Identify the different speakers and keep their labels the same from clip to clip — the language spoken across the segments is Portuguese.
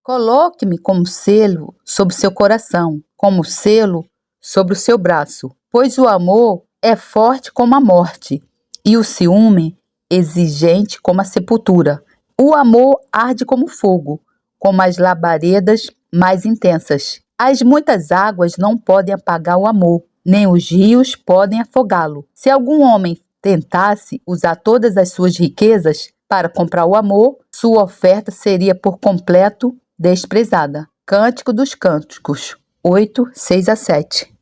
Speaker 1: Coloque-me como selo sobre seu coração, como selo sobre o seu braço, pois o amor é forte como a morte, e o ciúme exigente como a sepultura. O amor arde como fogo, como as labaredas mais intensas. As muitas águas não podem apagar o amor, nem os rios podem afogá-lo. Se algum homem tentasse usar todas as suas riquezas para comprar o amor, sua oferta seria por completo desprezada. Cântico dos Cânticos 8, 6 a 7.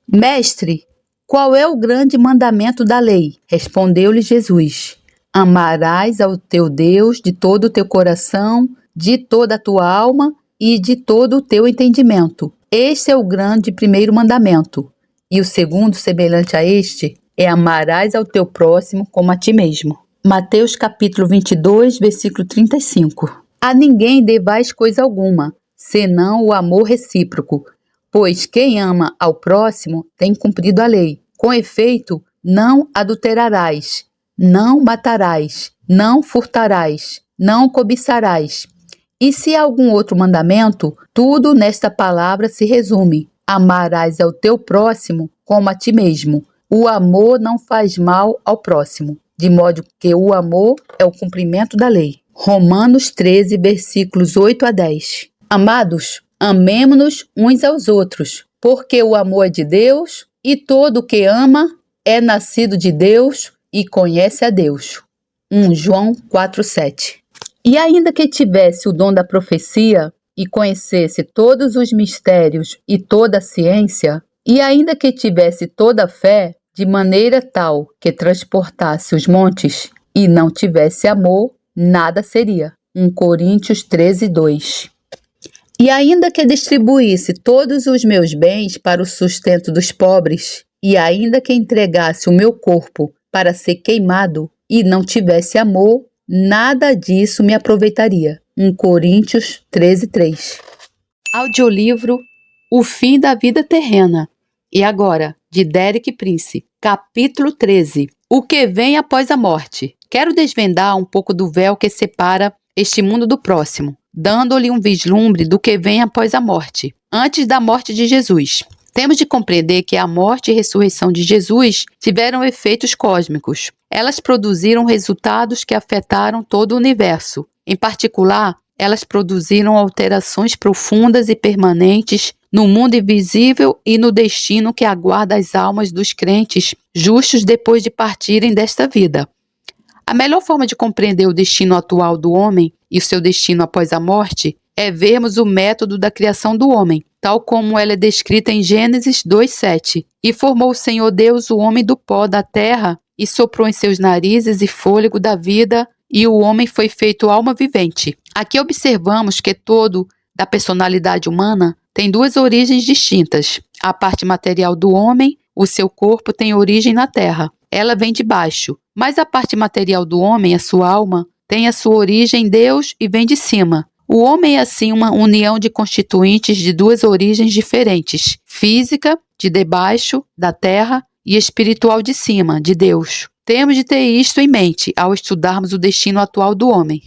Speaker 1: Mestre, qual é o grande mandamento da lei? Respondeu-lhe Jesus: amarás ao teu Deus de todo o teu coração, de toda a tua alma e de todo o teu entendimento. Este é o grande primeiro mandamento. E o segundo, semelhante a este, é amarás ao teu próximo como a ti mesmo. Mateus capítulo 22, versículo 35. A ninguém devais coisa alguma, senão o amor recíproco, pois quem ama ao próximo tem cumprido a lei. Com efeito, não adulterarás, não matarás, não furtarás, não cobiçarás. E se há algum outro mandamento, tudo nesta palavra se resume: amarás ao teu próximo como a ti mesmo. O amor não faz mal ao próximo, de modo que o amor é o cumprimento da lei. Romanos 13, versículos 8 a 10. Amados, amemo-nos uns aos outros, porque o amor é de Deus, e todo o que ama é nascido de Deus e conhece a Deus. 1 João 4, 7. E ainda que tivesse o dom da profecia e conhecesse todos os mistérios e toda a ciência, e ainda que tivesse toda a fé, de maneira tal que transportasse os montes, e não tivesse amor, nada seria. 1 Coríntios 13, 2. E ainda que distribuísse todos os meus bens para o sustento dos pobres, e ainda que entregasse o meu corpo para ser queimado, e não tivesse amor, nada disso me aproveitaria. 1 Coríntios 13, 3. Audiolivro O Fim da Vida Terrena. E agora, de Derek Prince, capítulo 13. O que vem após a morte. Quero desvendar um pouco do véu que separa este mundo do próximo, dando-lhe um vislumbre do que vem após a morte, antes da morte de Jesus. Temos de compreender que a morte e ressurreição de Jesus tiveram efeitos cósmicos. Elas produziram resultados que afetaram todo o universo. Em particular, elas produziram alterações profundas e permanentes no mundo invisível e no destino que aguarda as almas dos crentes justos depois de partirem desta vida. A melhor forma de compreender o destino atual do homem e o seu destino após a morte é vermos o método da criação do homem, tal como ela é descrita em Gênesis 2:7. E formou o Senhor Deus o homem do pó da terra e soprou em seus narizes e fôlego da vida, e o homem foi feito alma vivente. Aqui observamos que todo da personalidade humana tem duas origens distintas. A parte material do homem, o seu corpo, tem origem na terra. Ela vem de baixo. Mas a parte material do homem, a sua alma, tem a sua origem em Deus e vem de cima. O homem é assim uma união de constituintes de duas origens diferentes: física, de debaixo, da terra, e espiritual de cima, de Deus. Temos de ter isto em mente ao estudarmos o destino atual do homem.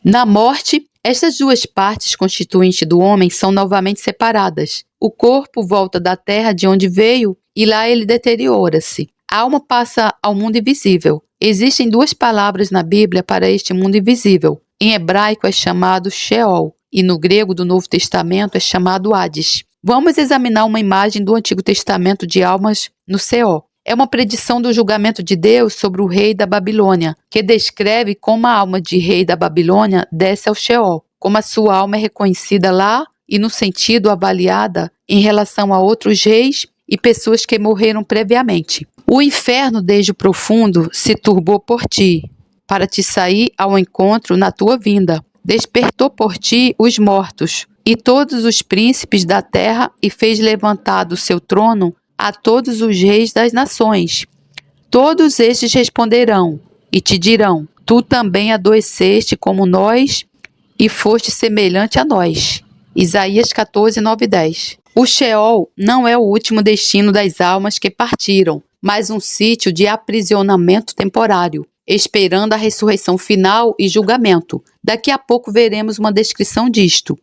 Speaker 1: Na morte, estas duas partes constituintes do homem são novamente separadas. O corpo volta da terra de onde veio e lá ele deteriora-se. A alma passa ao mundo invisível. Existem duas palavras na Bíblia para este mundo invisível. Em hebraico é chamado Sheol e no grego do Novo Testamento é chamado Hades. Vamos examinar uma imagem do Antigo Testamento de almas no Seol. É uma predição do julgamento de Deus sobre o rei da Babilônia, que descreve como a alma de rei da Babilônia desce ao Sheol, como a sua alma é reconhecida lá e no sentido avaliada em relação a outros reis e pessoas que morreram previamente. O inferno desde o profundo se turbou por ti, para te sair ao encontro na tua vinda. Despertou por ti os mortos e todos os príncipes da terra e fez levantar do seu trono a todos os reis das nações. Todos estes responderão e te dirão: tu também adoeceste como nós e foste semelhante a nós. Isaías 14, 9 e 10. O Sheol não é o último destino das almas que partiram, mas um sítio de aprisionamento temporário. esperando a ressurreição final e julgamento. Daqui a pouco veremos uma descrição disto.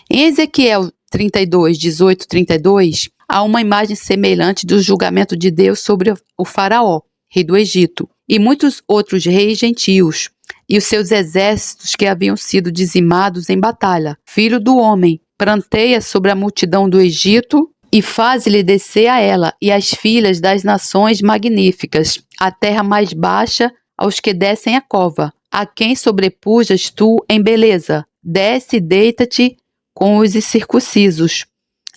Speaker 1: Em Ezequiel 32, 18, 32, há uma imagem semelhante do julgamento de Deus sobre o faraó, rei do Egito, e muitos outros reis gentios, e os seus exércitos que haviam sido dizimados em batalha. Filho do homem, pranteia sobre a multidão do Egito e faz-lhe descer a ela e as filhas das nações magníficas, a terra mais baixa aos que descem a cova. A quem sobrepujas tu em beleza? Desce e deita-te com os incircuncisos.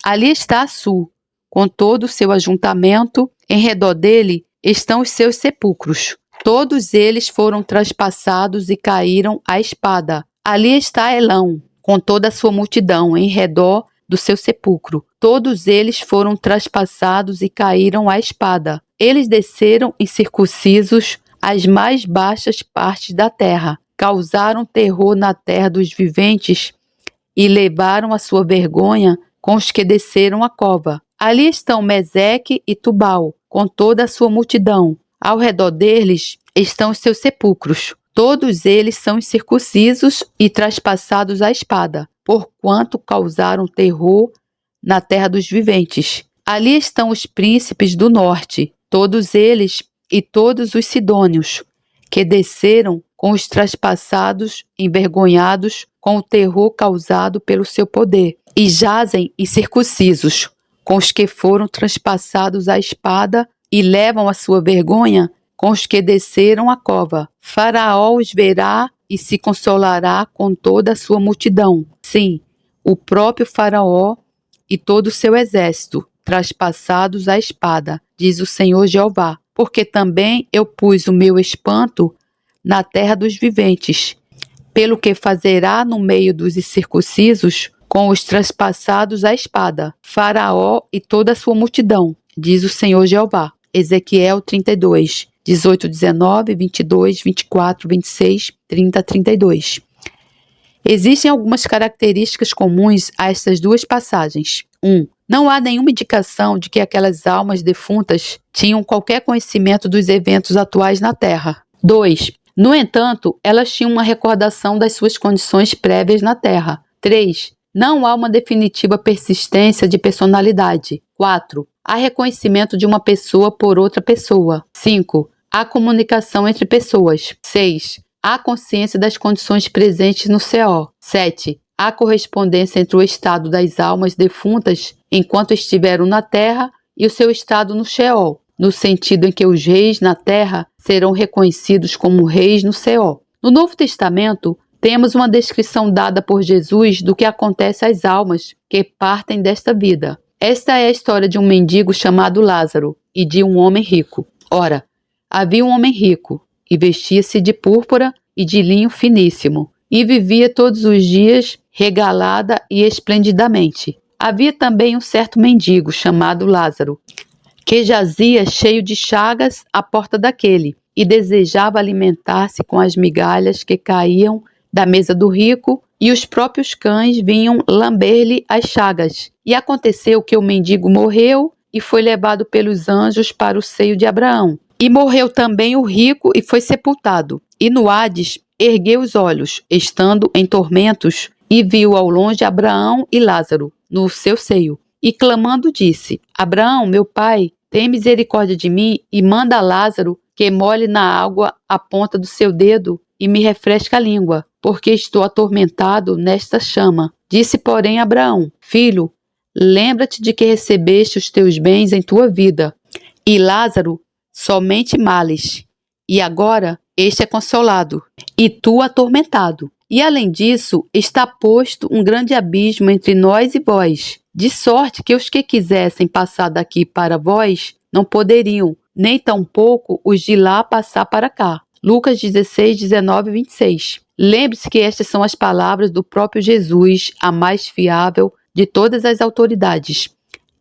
Speaker 1: Ali está Açu, com todo o seu ajuntamento, em redor dele estão os seus sepulcros. Todos eles foram traspassados e caíram à espada. Ali está Elão, com toda a sua multidão, em redor do seu sepulcro. Todos eles foram traspassados e caíram à espada. Eles desceram incircuncisos às mais baixas partes da terra, causaram terror na terra dos viventes e levaram a sua vergonha com os que desceram a cova. Ali estão Meseque e Tubal, com toda a sua multidão. Ao redor deles estão os seus sepulcros. Todos eles são incircuncisos e traspassados à espada, porquanto causaram terror na terra dos viventes. Ali estão os príncipes do norte, todos eles e todos os sidônios, que desceram com os traspassados, envergonhados com o terror causado pelo seu poder, e jazem incircuncisos, com os que foram traspassados à espada, e levam a sua vergonha com os que desceram a cova. Faraó os verá e se consolará com toda a sua multidão. Sim, o próprio Faraó e todo o seu exército, traspassados à espada, diz o Senhor Jeová, porque também eu pus o meu espanto na terra dos viventes, pelo que fazerá no meio dos incircuncisos com os traspassados à espada, Faraó e toda a sua multidão, diz o Senhor Jeová. Ezequiel 32, 18, 19, 22, 24, 26, 30, 32. Existem algumas características comuns a estas duas passagens. 1. Não há nenhuma indicação de que aquelas almas defuntas tinham qualquer conhecimento dos eventos atuais na Terra. 2. No entanto, elas tinham uma recordação das suas condições prévias na Terra. 3. Não há uma definitiva persistência de personalidade. 4. Há reconhecimento de uma pessoa por outra pessoa. 5. Há comunicação entre pessoas. 6. Há consciência das condições presentes no CO. 7. Há correspondência entre o estado das almas defuntas enquanto estiveram na Terra e o seu estado no Sheol, no sentido em que os reis na Terra serão reconhecidos como reis no CO. No Novo Testamento, temos uma descrição dada por Jesus do que acontece às almas que partem desta vida. Esta é a história de um mendigo chamado Lázaro e de um homem rico. Ora, havia um homem rico, e vestia-se de púrpura e de linho finíssimo, e vivia todos os dias regalada e esplendidamente. Havia também um certo mendigo chamado Lázaro, que jazia cheio de chagas à porta daquele, e desejava alimentar-se com as migalhas que caíam da mesa do rico, e os próprios cães vinham lamber-lhe as chagas. E aconteceu que o mendigo morreu e foi levado pelos anjos para o seio de Abraão. E morreu também o rico e foi sepultado. E no Hades ergueu os olhos, estando em tormentos, e viu ao longe Abraão e Lázaro no seu seio. E clamando disse: Abraão, meu pai, tem misericórdia de mim e manda a Lázaro que molhe na água a ponta do seu dedo e me refresque a língua, porque estou atormentado nesta chama. Disse, porém, Abraão: Filho, lembra-te de que recebeste os teus bens em tua vida, e Lázaro somente males, e agora este é consolado, e tu atormentado. E além disso, está posto um grande abismo entre nós e vós, de sorte que os que quisessem passar daqui para vós não poderiam, nem tampouco os de lá passar para cá. Lucas 16, 19 e 26. Lembre-se que estas são as palavras do próprio Jesus, a mais fiável de todas as autoridades.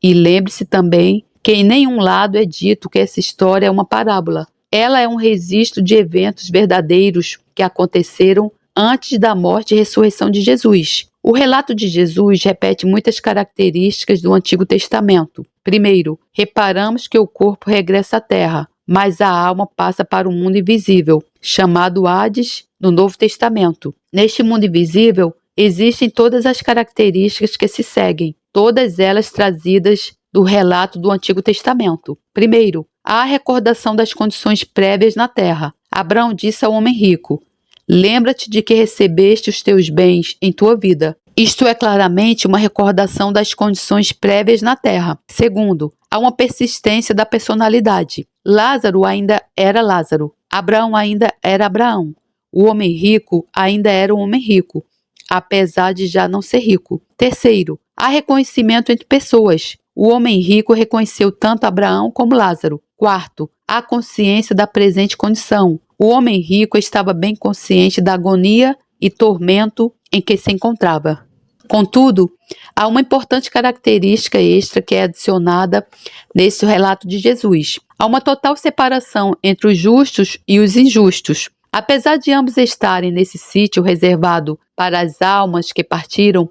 Speaker 1: E lembre-se também que em nenhum lado é dito que essa história é uma parábola. Ela é um registro de eventos verdadeiros que aconteceram antes da morte e ressurreição de Jesus. O relato de Jesus repete muitas características do Antigo Testamento. Primeiro, reparamos que o corpo regressa à terra, mas a alma passa para o mundo invisível, chamado Hades no Novo Testamento. Neste mundo invisível, existem todas as características que se seguem, todas elas trazidas do relato do Antigo Testamento. Primeiro, há a recordação das condições prévias na terra. Abraão disse ao homem rico: lembra-te de que recebeste os teus bens em tua vida. Isto é claramente uma recordação das condições prévias na terra. Segundo, há uma persistência da personalidade. Lázaro ainda era Lázaro. Abraão ainda era Abraão. O homem rico ainda era um homem rico, apesar de já não ser rico. Terceiro, há reconhecimento entre pessoas. O homem rico reconheceu tanto Abraão como Lázaro. Quarto, há consciência da presente condição. O homem rico estava bem consciente da agonia e tormento em que se encontrava. Contudo, há uma importante característica extra que é adicionada nesse relato de Jesus. Há uma total separação entre os justos e os injustos. Apesar de ambos estarem nesse sítio reservado para as almas que partiram,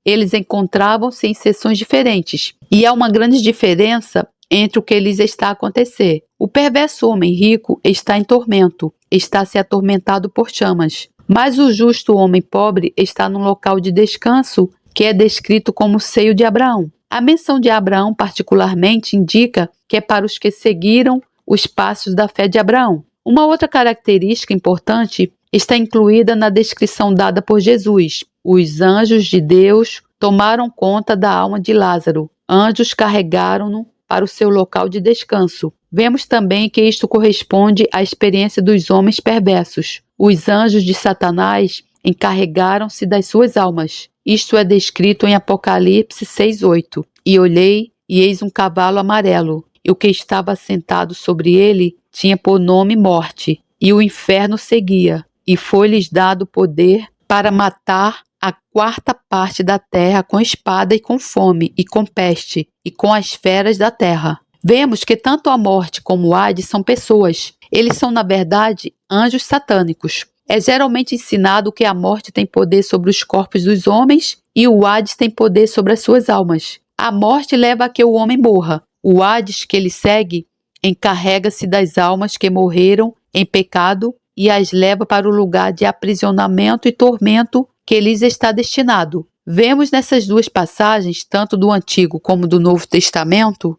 Speaker 1: eles encontravam-se em seções diferentes. E há uma grande diferença entre o que lhes está a acontecer. O perverso homem rico está em tormento, está se atormentado por chamas. Mas o justo homem pobre está num local de descanso que é descrito como o seio de Abraão. A menção de Abraão particularmente indica que é para os que seguiram os passos da fé de Abraão. Uma outra característica importante está incluída na descrição dada por Jesus. Os anjos de Deus tomaram conta da alma de Lázaro. Anjos carregaram-no para o seu local de descanso. Vemos também que isto corresponde à experiência dos homens perversos. Os anjos de Satanás encarregaram-se das suas almas. Isto é descrito em Apocalipse 6:8. E olhei, e eis um cavalo amarelo, e o que estava sentado sobre ele tinha por nome Morte, e o inferno seguia, e foi-lhes dado poder para matar a quarta parte da terra com espada e com fome, e com peste, e com as feras da terra. Vemos que tanto a morte como o Hades são pessoas. Eles são, na verdade, anjos satânicos. É geralmente ensinado que a morte tem poder sobre os corpos dos homens e o Hades tem poder sobre as suas almas. A morte leva a que o homem morra. O Hades que ele segue encarrega-se das almas que morreram em pecado e as leva para o lugar de aprisionamento e tormento que lhes está destinado. Vemos nessas duas passagens, tanto do Antigo como do Novo Testamento,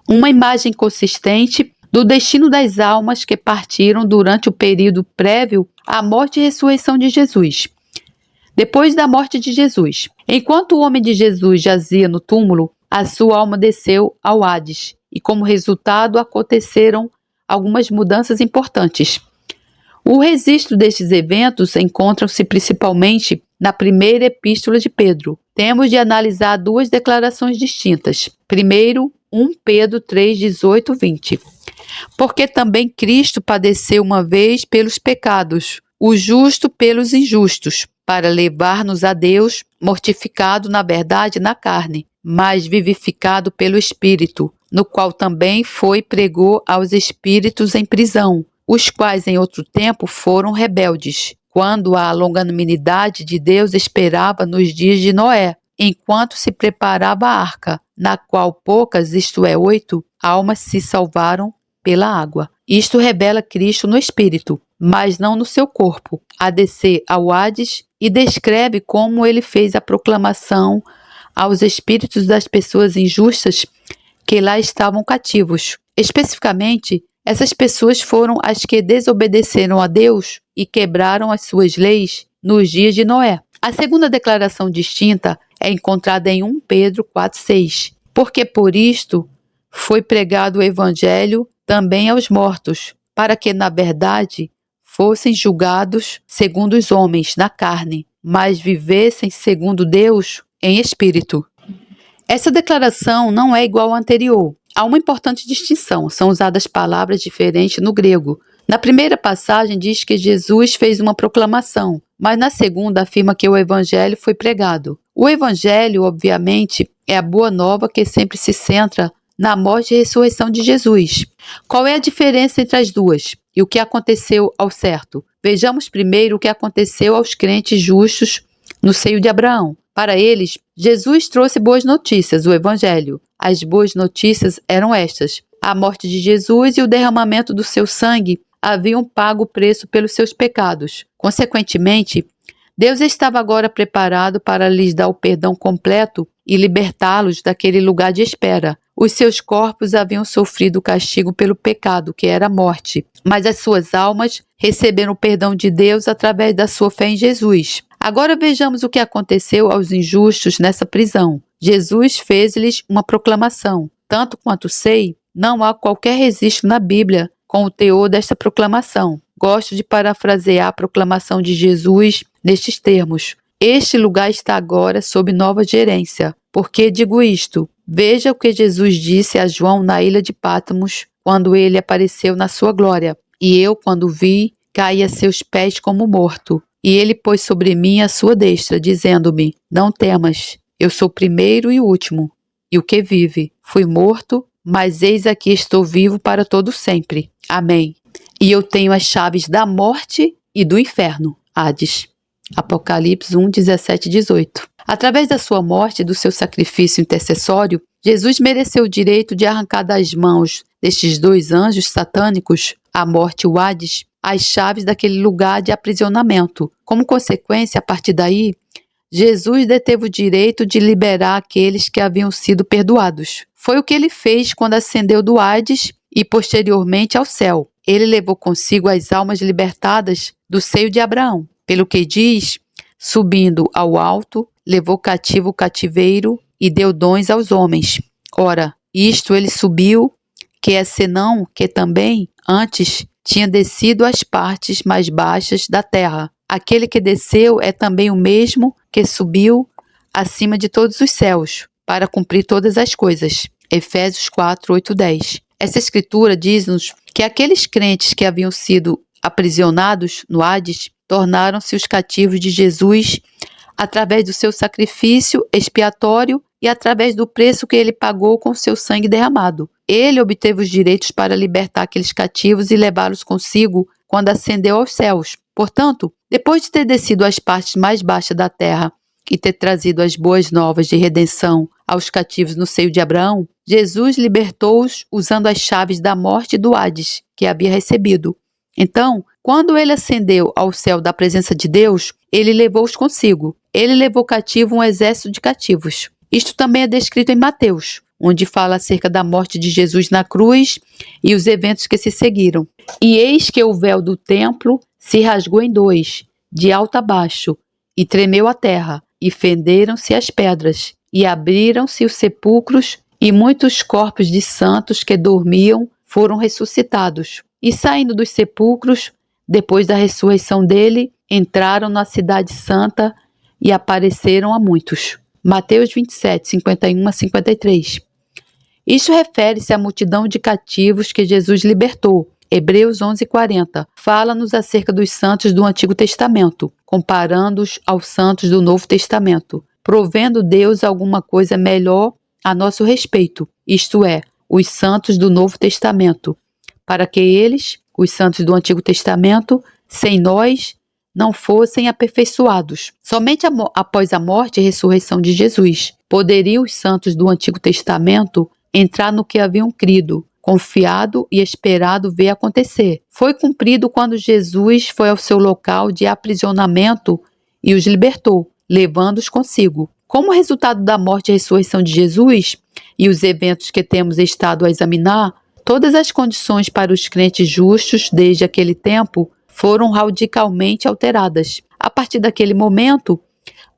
Speaker 1: uma imagem consistente do destino das almas que partiram durante o período prévio à morte e ressurreição de Jesus. Depois da morte de Jesus, enquanto o homem de Jesus jazia no túmulo, a sua alma desceu ao Hades e, como resultado, aconteceram algumas mudanças importantes. O registro destes eventos encontra-se principalmente na primeira epístola de Pedro. Temos de analisar duas declarações distintas. Primeiro, 1 Pedro 3, 18, 20. Porque também Cristo padeceu uma vez pelos pecados, o justo pelos injustos, para levar-nos a Deus, mortificado na verdade na carne, mas vivificado pelo Espírito, no qual também pregou aos espíritos em prisão, os quais em outro tempo foram rebeldes, quando a longanimidade de Deus esperava nos dias de Noé, enquanto se preparava a arca, na qual poucas, isto é, 8, almas se salvaram pela água. Isto revela Cristo no Espírito, mas não no seu corpo, a descer ao Hades, e descreve como ele fez a proclamação aos espíritos das pessoas injustas que lá estavam cativos. Especificamente, essas pessoas foram as que desobedeceram a Deus e quebraram as suas leis nos dias de Noé. A segunda declaração distinta é encontrada em 1 Pedro 4,6. Porque por isto foi pregado o Evangelho também aos mortos, para que, na verdade, fossem julgados segundo os homens, na carne, mas vivessem segundo Deus, em espírito. Essa declaração não é igual à anterior. Há uma importante distinção, são usadas palavras diferentes no grego. Na primeira passagem diz que Jesus fez uma proclamação, mas na segunda afirma que o Evangelho foi pregado. O Evangelho, obviamente, é a boa nova que sempre se centra na morte e ressurreição de Jesus. Qual é a diferença entre as duas e o que aconteceu ao certo? Vejamos primeiro o que aconteceu aos crentes justos no seio de Abraão. Para eles, Jesus trouxe boas notícias, o Evangelho. As boas notícias eram estas. A morte de Jesus e o derramamento do seu sangue haviam pago o preço pelos seus pecados. Consequentemente, Deus estava agora preparado para lhes dar o perdão completo e libertá-los daquele lugar de espera. Os seus corpos haviam sofrido o castigo pelo pecado, que era a morte, mas as suas almas receberam o perdão de Deus através da sua fé em Jesus. Agora vejamos o que aconteceu aos injustos nessa prisão. Jesus fez-lhes uma proclamação. Tanto quanto sei, não há qualquer registro na Bíblia com o teor desta proclamação. Gosto de parafrasear a proclamação de Jesus nestes termos: este lugar está agora sob nova gerência. Por que digo isto? Veja o que Jesus disse a João na ilha de Patmos, quando ele apareceu na sua glória. E eu, quando vi, caí a seus pés como morto. E ele pôs sobre mim a sua destra, dizendo-me: não temas, eu sou o primeiro e o último, e o que vive. Fui morto, mas eis aqui estou vivo para todo sempre. Amém. E eu tenho as chaves da morte e do inferno. Hades. Apocalipse 1, 17 e 18. Através da sua morte e do seu sacrifício intercessório, Jesus mereceu o direito de arrancar das mãos destes dois anjos satânicos, a morte e o Hades, as chaves daquele lugar de aprisionamento. Como consequência, a partir daí, Jesus deteve o direito de liberar aqueles que haviam sido perdoados. Foi o que ele fez quando ascendeu do Hades e posteriormente ao céu. Ele levou consigo as almas libertadas do seio de Abraão. Pelo que diz, subindo ao alto, levou cativo o cativeiro e deu dons aos homens. Ora, isto ele subiu, que é senão que também, antes, tinha descido às partes mais baixas da terra. Aquele que desceu é também o mesmo que subiu acima de todos os céus, para cumprir todas as coisas. Efésios 4, 8, 10. Essa escritura diz-nos que aqueles crentes que haviam sido aprisionados no Hades tornaram-se os cativos de Jesus através do seu sacrifício expiatório e através do preço que ele pagou com seu sangue derramado. Ele obteve os direitos para libertar aqueles cativos e levá-los consigo quando ascendeu aos céus. Portanto, depois de ter descido às partes mais baixas da terra e ter trazido as boas novas de redenção aos cativos no seio de Abraão, Jesus libertou-os usando as chaves da morte e do Hades que havia recebido. Então, quando ele ascendeu ao céu da presença de Deus, ele levou-os consigo. Ele levou cativo um exército de cativos. Isto também é descrito em Mateus, onde fala acerca da morte de Jesus na cruz e os eventos que se seguiram. E eis que o véu do templo se rasgou em dois, de alto a baixo, e tremeu a terra, e fenderam-se as pedras, e abriram-se os sepulcros, e muitos corpos de santos que dormiam foram ressuscitados. E saindo dos sepulcros, depois da ressurreição dele, entraram na cidade santa e apareceram a muitos. Mateus 27, 51 a 53. Isso refere-se à multidão de cativos que Jesus libertou. Hebreus 11, 40. Fala-nos acerca dos santos do Antigo Testamento, comparando-os aos santos do Novo Testamento, provendo Deus alguma coisa melhor a nosso respeito, isto é, os santos do Novo Testamento, para que eles, os santos do Antigo Testamento, sem nós, não fossem aperfeiçoados. Somente após a morte e ressurreição de Jesus, poderiam os santos do Antigo Testamento entrar no que haviam crido, confiado e esperado ver acontecer. Foi cumprido quando Jesus foi ao seu local de aprisionamento e os libertou, levando-os consigo. Como resultado da morte e ressurreição de Jesus e os eventos que temos estado a examinar, todas as condições para os crentes justos desde aquele tempo foram radicalmente alteradas. A partir daquele momento,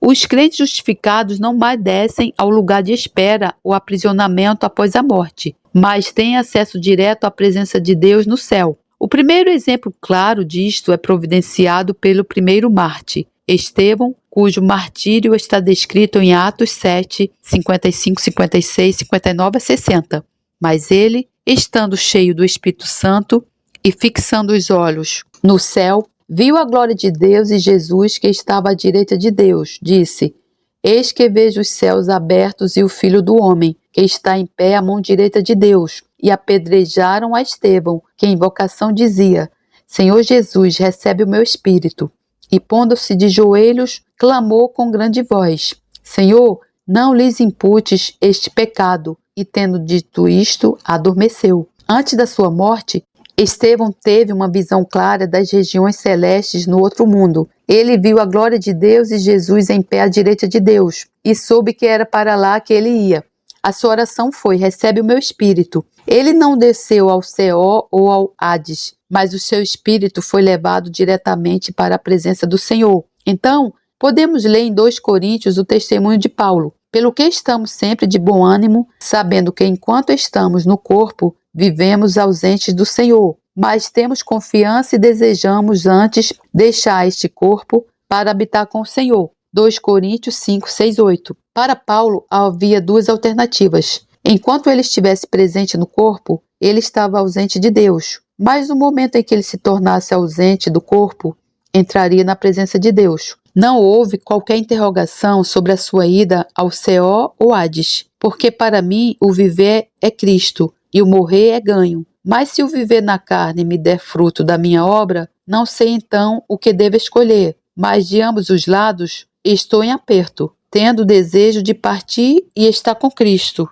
Speaker 1: os crentes justificados não mais descem ao lugar de espera ou aprisionamento após a morte, mas têm acesso direto à presença de Deus no céu. O primeiro exemplo claro disto é providenciado pelo primeiro mártir, Estevão, cujo martírio está descrito em Atos 7, 55, 56, 59 a 60. Mas ele, estando cheio do Espírito Santo e fixando os olhos no céu, viu a glória de Deus e Jesus que estava à direita de Deus. Disse: eis que vejo os céus abertos e o Filho do Homem, que está em pé à mão direita de Deus. E apedrejaram a Estevão, que em invocação dizia: Senhor Jesus, recebe o meu espírito. E pondo-se de joelhos, clamou com grande voz: Senhor, não lhes imputes este pecado. E tendo dito isto, adormeceu. Antes da sua morte, Estevão teve uma visão clara das regiões celestes no outro mundo. Ele viu a glória de Deus e Jesus em pé à direita de Deus, e soube que era para lá que ele ia. A sua oração foi: recebe o meu espírito. Ele não desceu ao Seol ou ao Hades, mas o seu espírito foi levado diretamente para a presença do Senhor. Então, podemos ler em 2 Coríntios o testemunho de Paulo. Pelo que estamos sempre de bom ânimo, sabendo que enquanto estamos no corpo, vivemos ausentes do Senhor, mas temos confiança e desejamos antes deixar este corpo para habitar com o Senhor. 2 Coríntios 5, 6, 8. Para Paulo, havia 2 alternativas. Enquanto ele estivesse presente no corpo, ele estava ausente de Deus. Mas no momento em que ele se tornasse ausente do corpo, entraria na presença de Deus. Não houve qualquer interrogação sobre a sua ida ao Seol ou Hades, porque para mim o viver é Cristo e o morrer é ganho. Mas se o viver na carne me der fruto da minha obra, não sei então o que devo escolher. Mas de ambos os lados estou em aperto, tendo o desejo de partir e estar com Cristo.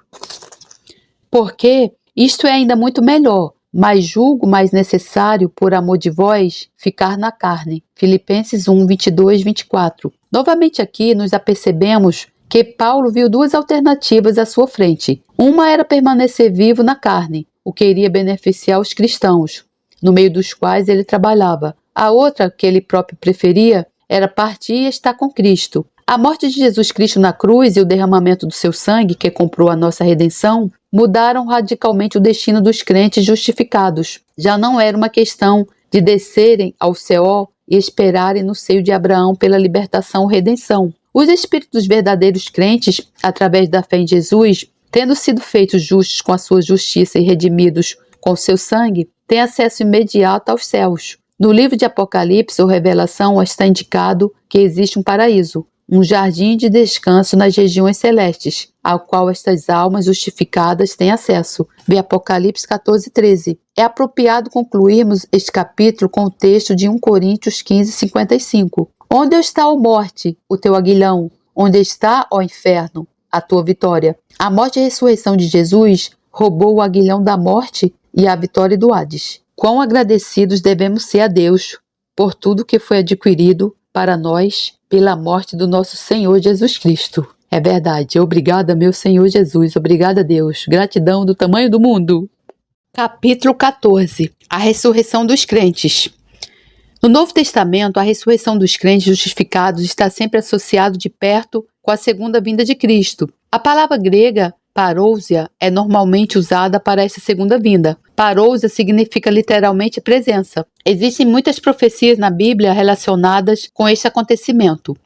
Speaker 1: Porque isto é ainda muito melhor, mas julgo mais necessário, por amor de vós, ficar na carne. Filipenses 1, 22, 24. Novamente aqui nos apercebemos que Paulo viu 2 alternativas à sua frente. Uma era permanecer vivo na carne, o que iria beneficiar os cristãos, no meio dos quais ele trabalhava. A outra, que ele próprio preferia, era partir e estar com Cristo. A morte de Jesus Cristo na cruz e o derramamento do seu sangue, que comprou a nossa redenção, mudaram radicalmente o destino dos crentes justificados. Já não era uma questão de descerem ao Seol e esperarem no seio de Abraão pela libertação ou redenção. Os espíritos dos verdadeiros crentes, através da fé em Jesus, tendo sido feitos justos com a sua justiça e redimidos com o seu sangue, têm acesso imediato aos céus. No livro de Apocalipse ou Revelação está indicado que existe um paraíso, um jardim de descanso nas regiões celestes, ao qual estas almas justificadas têm acesso. Vê Apocalipse 14, 13. É apropriado concluirmos este capítulo com o texto de 1 Coríntios 15, 55. Onde está, ó morte, o teu aguilhão? Onde está, ó inferno, a tua vitória? A morte e a ressurreição de Jesus roubou o aguilhão da morte e a vitória do Hades. Quão agradecidos devemos ser a Deus por tudo que foi adquirido para nós pela morte do nosso Senhor Jesus Cristo. É verdade. Obrigada, meu Senhor Jesus. Obrigada, Deus. Gratidão do tamanho do mundo. Capítulo 14. A ressurreição dos crentes. No Novo Testamento, a ressurreição dos crentes justificados está sempre associado de perto com a segunda vinda de Cristo. A palavra grega parousia é normalmente usada para essa segunda vinda. Parousia significa literalmente presença. Existem muitas profecias na Bíblia relacionadas com este acontecimento.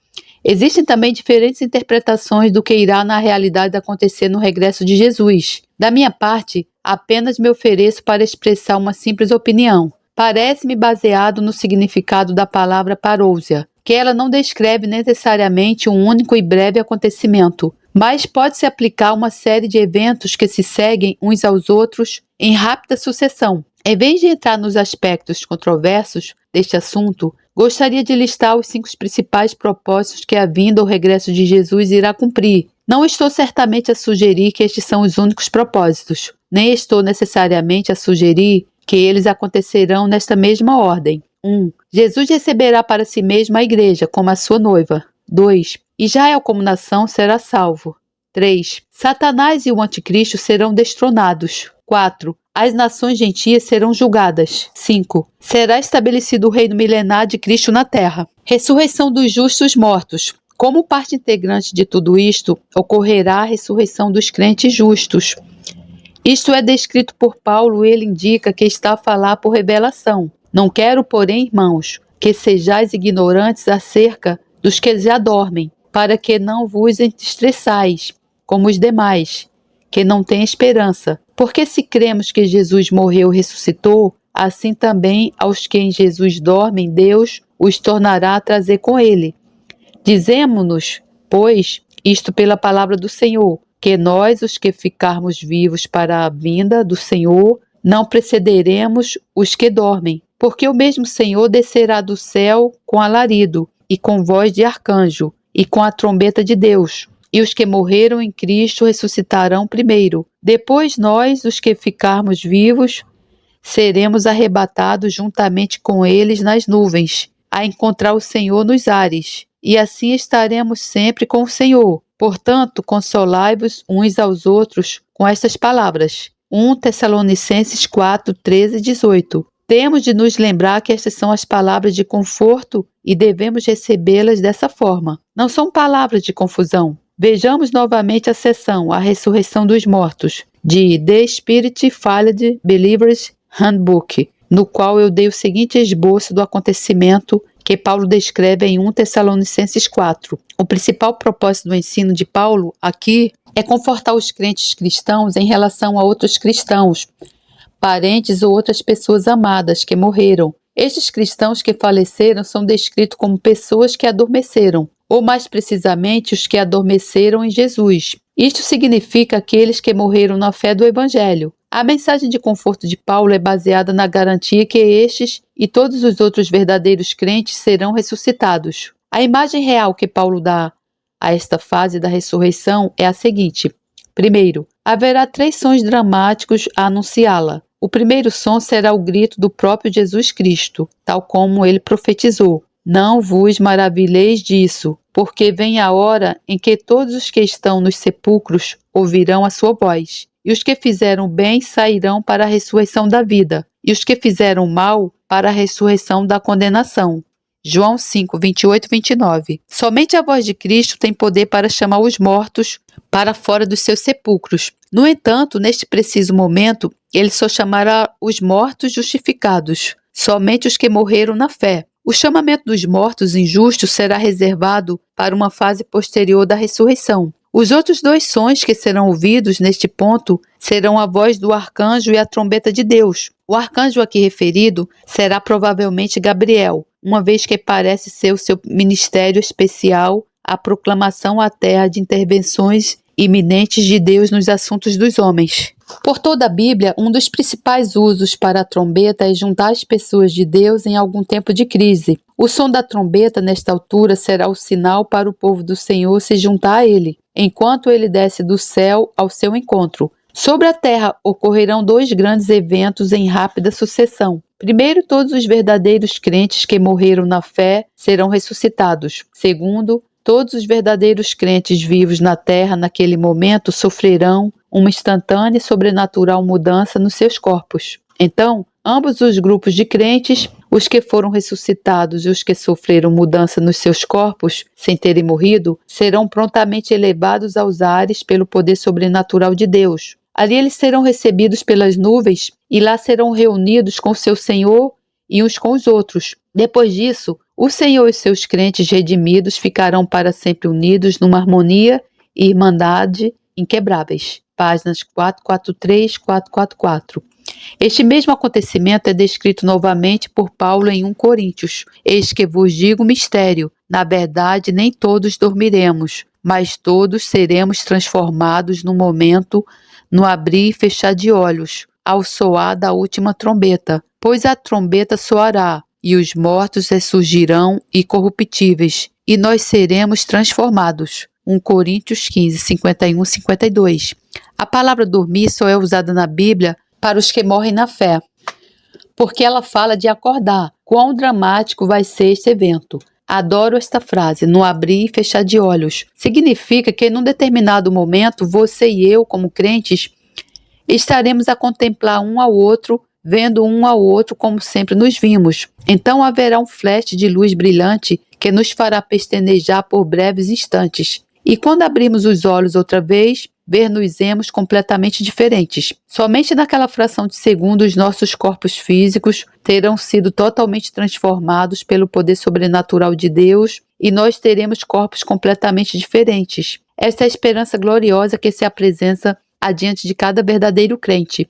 Speaker 1: Existem também diferentes interpretações do que irá na realidade acontecer no regresso de Jesus. Da minha parte, apenas me ofereço para expressar uma simples opinião. Parece-me baseado no significado da palavra parousia, que ela não descreve necessariamente um único e breve acontecimento, mas pode-se aplicar a uma série de eventos que se seguem uns aos outros em rápida sucessão. Em vez de entrar nos aspectos controversos deste assunto, gostaria de listar os 5 principais propósitos que a vinda ou regresso de Jesus irá cumprir. Não estou certamente a sugerir que estes são os únicos propósitos, nem estou necessariamente a sugerir que eles acontecerão nesta mesma ordem. 1. Jesus receberá para si mesmo a igreja como a sua noiva. 2. Israel como nação será salvo. 3. Satanás e o anticristo serão destronados. 4. As nações gentias serão julgadas. 5. Será estabelecido o reino milenar de Cristo na terra. Ressurreição dos justos mortos. Como parte integrante de tudo isto, ocorrerá a ressurreição dos crentes justos. Isto é descrito por Paulo e ele indica que está a falar por revelação. Não quero, porém, irmãos, que sejais ignorantes acerca dos que já dormem, para que não vos entristeçais, como os demais, que não têm esperança. Porque se cremos que Jesus morreu e ressuscitou, assim também aos que em Jesus dormem, Deus os tornará a trazer com ele. Dizemo-nos, pois, isto pela palavra do Senhor, que nós, os que ficarmos vivos para a vinda do Senhor, não precederemos os que dormem, porque o mesmo Senhor descerá do céu com alarido, e com voz de arcanjo, e com a trombeta de Deus, e os que morreram em Cristo ressuscitarão primeiro. Depois nós, os que ficarmos vivos, seremos arrebatados juntamente com eles nas nuvens, a encontrar o Senhor nos ares, e assim estaremos sempre com o Senhor. Portanto, consolai-vos uns aos outros com estas palavras. 1 Tessalonicenses 4, 13 e 18. Temos de nos lembrar que estas são as palavras de conforto e devemos recebê-las dessa forma. Não são palavras de confusão. Vejamos novamente a seção A Ressurreição dos Mortos, de The Spirit Filled Believers Handbook, no qual eu dei o seguinte esboço do acontecimento que Paulo descreve em 1 Tessalonicenses 4. O principal propósito do ensino de Paulo aqui é confortar os crentes cristãos em relação a outros cristãos, parentes ou outras pessoas amadas que morreram. Estes cristãos que faleceram são descritos como pessoas que adormeceram, ou mais precisamente os que adormeceram em Jesus. Isto significa aqueles que morreram na fé do Evangelho. A mensagem de conforto de Paulo é baseada na garantia que estes e todos os outros verdadeiros crentes serão ressuscitados. A imagem real que Paulo dá a esta fase da ressurreição é a seguinte. Primeiro, haverá 3 sons dramáticos a anunciá-la. O primeiro som será o grito do próprio Jesus Cristo, tal como ele profetizou. Não vos maravilheis disso, porque vem a hora em que todos os que estão nos sepulcros ouvirão a sua voz. E os que fizeram bem sairão para a ressurreição da vida, e os que fizeram mal para a ressurreição da condenação. João 5, 28 e 29. Somente a voz de Cristo tem poder para chamar os mortos para fora dos seus sepulcros. No entanto, neste preciso momento, ele só chamará os mortos justificados, somente os que morreram na fé. O chamamento dos mortos injustos será reservado para uma fase posterior da ressurreição. Os outros 2 sons que serão ouvidos neste ponto serão a voz do arcanjo e a trombeta de Deus. O arcanjo aqui referido será provavelmente Gabriel, uma vez que parece ser o seu ministério especial, a proclamação à terra de intervenções iminentes de Deus nos assuntos dos homens. Por toda a Bíblia, um dos principais usos para a trombeta é juntar as pessoas de Deus em algum tempo de crise. O som da trombeta, nesta altura, será o sinal para o povo do Senhor se juntar a ele, enquanto ele desce do céu ao seu encontro. Sobre a terra ocorrerão 2 grandes eventos em rápida sucessão. Primeiro, todos os verdadeiros crentes que morreram na fé serão ressuscitados. Segundo, todos os verdadeiros crentes vivos na terra naquele momento sofrerão uma instantânea e sobrenatural mudança nos seus corpos. Então, ambos os grupos de crentes, os que foram ressuscitados e os que sofreram mudança nos seus corpos sem terem morrido, serão prontamente elevados aos ares pelo poder sobrenatural de Deus. Ali eles serão recebidos pelas nuvens e lá serão reunidos com seu Senhor e uns com os outros. Depois disso, o Senhor e seus crentes redimidos ficarão para sempre unidos numa harmonia e irmandade inquebráveis. Páginas 443 e 444. Este mesmo acontecimento é descrito novamente por Paulo em 1 Coríntios. Eis que vos digo um mistério. Na verdade, nem todos dormiremos, mas todos seremos transformados no momento, no abrir e fechar de olhos, ao soar da última trombeta. Pois a trombeta soará, e os mortos ressurgirão incorruptíveis, e nós seremos transformados. 1 Coríntios 15, 51 e 52. A palavra dormir só é usada na Bíblia para os que morrem na fé, porque ela fala de acordar. Quão dramático vai ser este evento? Adoro esta frase, no abrir e fechar de olhos. Significa que num determinado momento, você e eu, como crentes, estaremos a contemplar um ao outro, vendo um ao outro como sempre nos vimos. Então haverá um flash de luz brilhante que nos fará pestanejar por breves instantes. E quando abrimos os olhos outra vez, ver-nos-emos completamente diferentes. Somente naquela fração de segundo os nossos corpos físicos terão sido totalmente transformados pelo poder sobrenatural de Deus e nós teremos corpos completamente diferentes. Esta é a esperança gloriosa que se apresenta adiante de cada verdadeiro crente.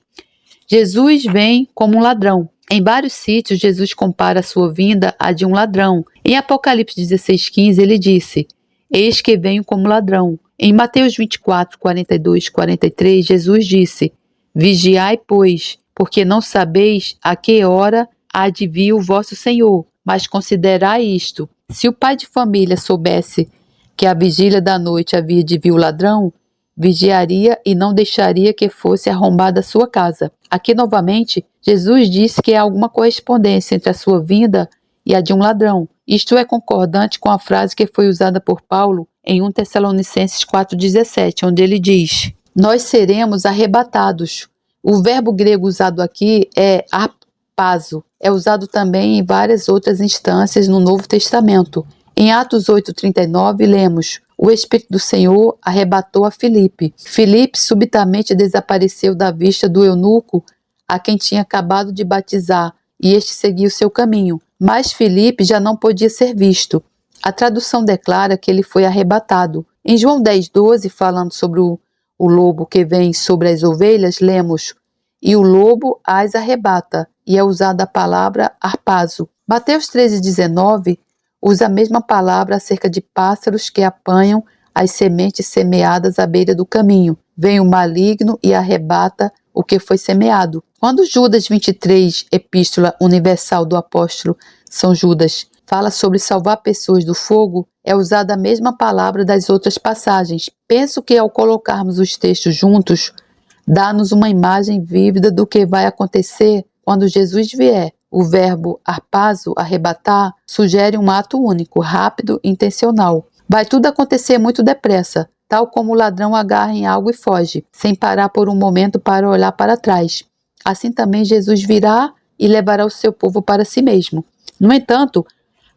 Speaker 1: Jesus vem como um ladrão. Em vários sítios, Jesus compara a sua vinda à de um ladrão. Em Apocalipse 16:15, ele disse: Eis que venho como ladrão. Em Mateus 24, 42 e 43, Jesus disse: Vigiai, pois, porque não sabeis a que hora há de vir o vosso Senhor. Mas considerai isto: se o pai de família soubesse que à vigília da noite havia de vir o ladrão, vigiaria e não deixaria que fosse arrombada a sua casa. Aqui novamente, Jesus disse que há alguma correspondência entre a sua vinda e a de um ladrão. Isto é concordante com a frase que foi usada por Paulo em 1 Tessalonicenses 4,17, onde ele diz: nós seremos arrebatados. O verbo grego usado aqui é arpazo. É usado também em várias outras instâncias no Novo Testamento. Em Atos 8,39 lemos: o Espírito do Senhor arrebatou a Filipe. Filipe subitamente desapareceu da vista do eunuco a quem tinha acabado de batizar, e este seguiu seu caminho. Mas Filipe já não podia ser visto. A tradução declara que ele foi arrebatado. Em João 10,12, falando sobre o lobo que vem sobre as ovelhas, lemos: e o lobo as arrebata, e é usada a palavra arpazo. Mateus 13,19 usa a mesma palavra acerca de pássaros que apanham as sementes semeadas à beira do caminho. Vem o maligno e arrebata o que foi semeado. Quando Judas 23, Epístola Universal do Apóstolo São Judas, fala sobre salvar pessoas do fogo, é usada a mesma palavra das outras passagens. Penso que ao colocarmos os textos juntos, dá-nos uma imagem vívida do que vai acontecer quando Jesus vier. O verbo arpazo, arrebatar, sugere um ato único, rápido e intencional. Vai tudo acontecer muito depressa, tal como o ladrão agarra em algo e foge, sem parar por um momento para olhar para trás. Assim também Jesus virá e levará o seu povo para si mesmo. No entanto,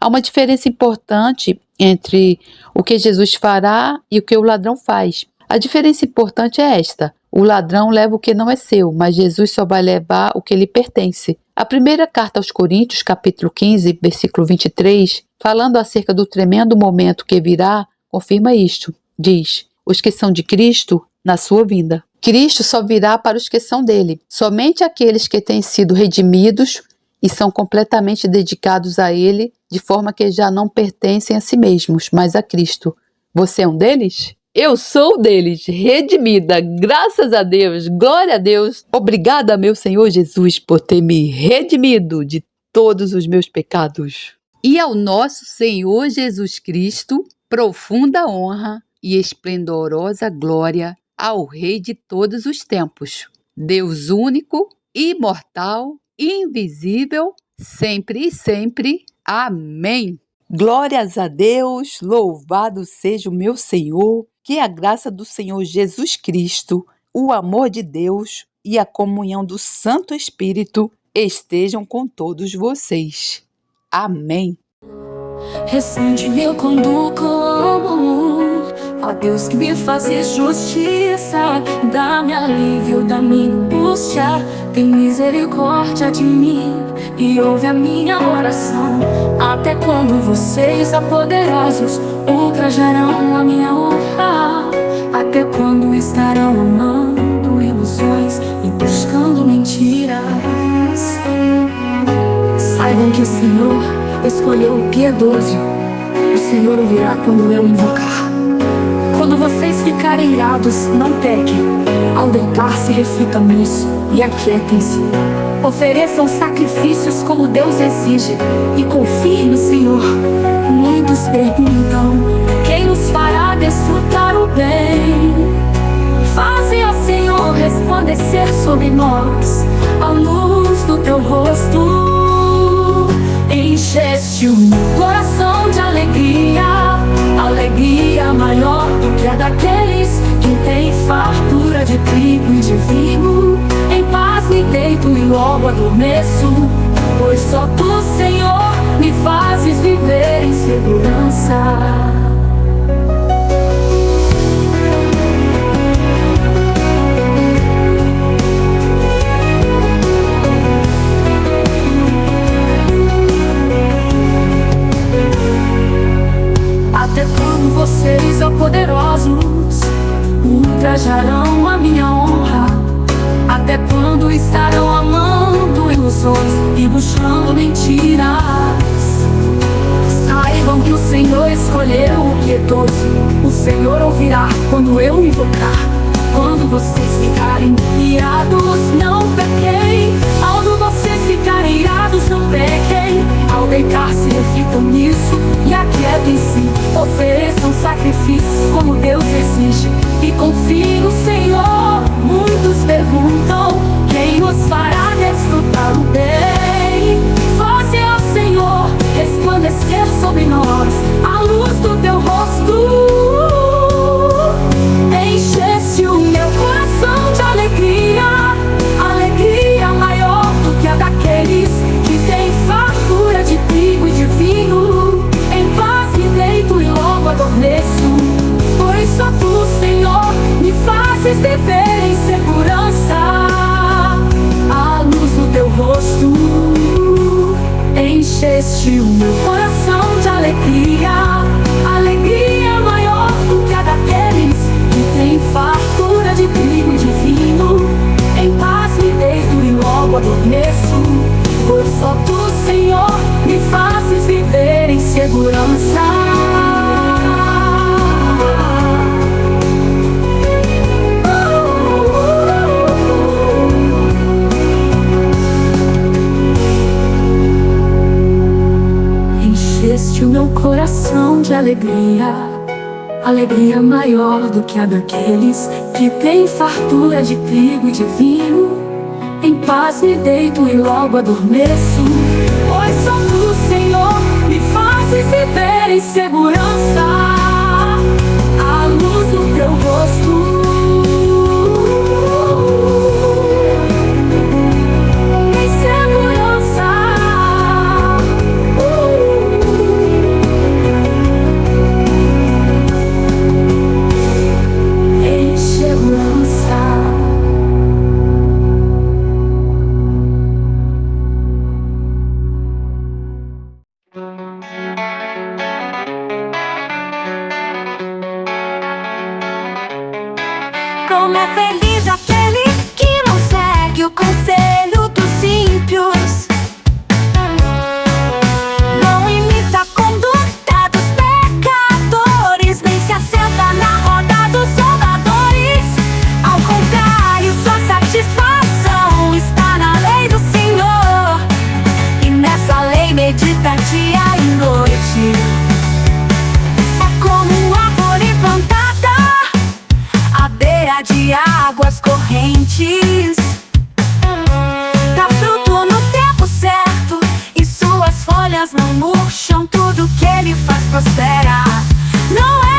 Speaker 1: há uma diferença importante entre o que Jesus fará e o que o ladrão faz. A diferença importante é esta: o ladrão leva o que não é seu, mas Jesus só vai levar o que lhe pertence. A primeira carta aos Coríntios, capítulo 15, versículo 23, falando acerca do tremendo momento que virá, confirma isto. Diz: os que são de Cristo, na sua vinda. Cristo só virá para os que são dele. Somente aqueles que têm sido redimidos e são completamente dedicados a ele, de forma que já não pertencem a si mesmos, mas a Cristo. Você é um deles? Eu sou deles, redimida, graças a Deus, glória a Deus. Obrigada, meu Senhor Jesus, por ter me redimido de todos os meus pecados. E ao nosso Senhor Jesus Cristo, profunda honra e esplendorosa glória ao Rei de todos os tempos, Deus único, imortal, invisível, sempre e sempre. Amém. Glórias a Deus, louvado seja o meu Senhor, que a graça do Senhor Jesus Cristo, o amor de Deus e a comunhão do Santo Espírito estejam com todos vocês. Amém.
Speaker 2: Recende-me quando clamo a Deus que me faz justiça, dá-me alívio da minha angústia, tem misericórdia de mim e ouve a minha oração. Até quando vocês, poderosos, ultrajarão a minha honra? Até quando estarão amando ilusões e buscando mentiras? Saibam que o Senhor escolheu o piedoso, o Senhor ouvirá quando eu invocar. Quando vocês ficarem irados, não pequem. Ao deitar-se, reflitam nisso e aquietem-se. Ofereçam sacrifícios como Deus exige e confiem no Senhor. Muitos perguntam: quem nos fará desfrutar o bem? Faze, ó Senhor, resplandecer sobre nós a luz do teu rosto. Encheste o meu coração de alegria, alegria maior do que a daqueles que têm fartura de trigo e de vinho. Em paz me deito e logo adormeço, pois só tu, Senhor, me fazes viver em segurança. Até quando vocês, ó poderosos, ultrajarão a minha honra? Até quando estarão amando ilusões e buscando mentiras? Saibam que o Senhor escolheu o piedoso, o Senhor ouvirá quando eu invocar. Quando vocês ficarem irados, não pequem. Ao vocês ficarem irados, não pequem. Ao deitar-se, reflitam nisso e aquietem-se. Ofereçam sacrifícios como Deus exige e confiem no Senhor. Muitos perguntam: quem nos fará desfrutar o bem? Faze ao Senhor resplandecer sobre nós a luz do teu rosto. Encheste o meu coração de alegria, alegria maior do que a daqueles que têm fartura de trigo e de vinho. Em paz me deito e logo adormeço, pois só tu, Senhor, me fazes viver em segurança. A luz do teu rosto encheste o meu coração de alegria, alegria maior do que a daqueles que têm fartura de trigo e de vinho. Em paz me deito e logo adormeço, pois só tu, Senhor, me fazes viver em segurança. Encheste o meu coração de alegria, alegria maior do que a daqueles que têm fartura de trigo e de vinho. Em paz me deito e logo adormeço, pois só tu, Senhor, me fazes viver em segurança. A luz do teu rosto em segurança. Em segurança.
Speaker 3: Como é feliz aquele que não segue o conselho dos ímpios, não imita a conduta dos pecadores, nem se assenta na roda dos zombadores. Ao contrário, sua satisfação está na lei do Senhor, e nessa lei medita dia e noite. É como árvore plantada à beira de águas correntes, dá fruto no tempo certo e suas folhas não murcham. Tudo que ele faz prospera. Não é